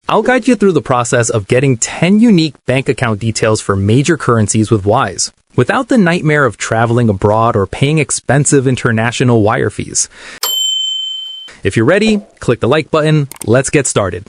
I'll guide you through the process of getting 10 unique bank account details for major currencies with Wise, without the nightmare of traveling abroad or paying expensive international wire fees. If you're ready, click the like button. Let's get started.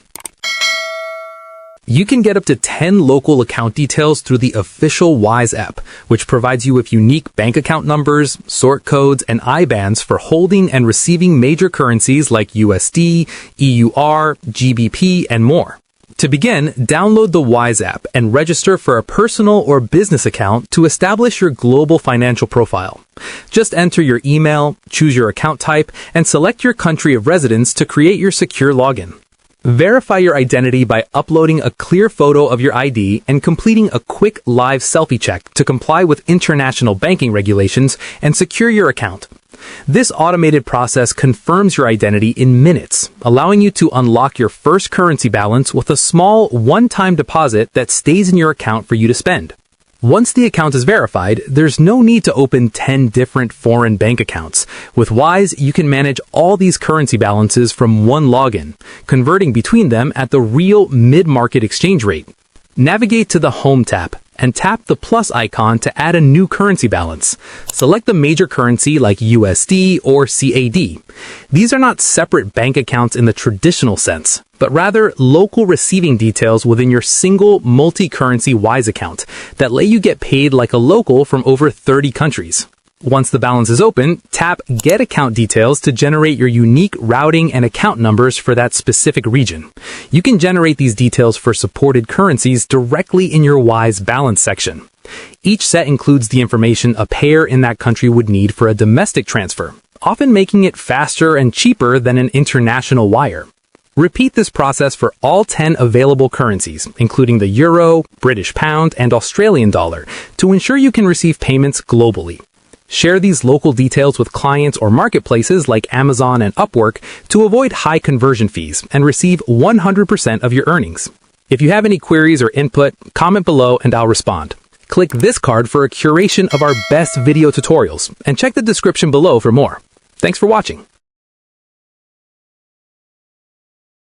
You can get up to 10 local account details through the official Wise app, which provides you with unique bank account numbers, sort codes, and IBANs for holding and receiving major currencies like USD, EUR, GBP, and more. To begin, download the Wise app and register for a personal or business account to establish your global financial profile. Just enter your email, choose your account type, and select your country of residence to create your secure login. Verify your identity by uploading a clear photo of your ID and completing a quick live selfie check to comply with international banking regulations and secure your account. This automated process confirms your identity in minutes, allowing you to unlock your first currency balance with a small one-time deposit that stays in your account for you to spend. Once the account is verified, there's no need to open 10 different foreign bank accounts. With Wise, you can manage all these currency balances from one login, converting between them at the real mid-market exchange rate. Navigate to the Home tab and tap the plus icon to add a new currency balance. Select the major currency like USD or CAD. These are not separate bank accounts in the traditional sense, but rather local receiving details within your single multi-currency Wise account that let you get paid like a local from over 30 countries. Once the balance is open, tap Get Account Details to generate your unique routing and account numbers for that specific region. You can generate these details for supported currencies directly in your Wise Balance section. Each set includes the information a payer in that country would need for a domestic transfer, often making it faster and cheaper than an international wire. Repeat this process for all 10 available currencies, including the Euro, British Pound, and Australian Dollar, to ensure you can receive payments globally. Share these local details with clients or marketplaces like Amazon and Upwork to avoid high conversion fees and receive 100% of your earnings. If you have any queries or input, comment below and I'll respond. Click this card for a curation of our best video tutorials and check the description below for more. Thanks for watching.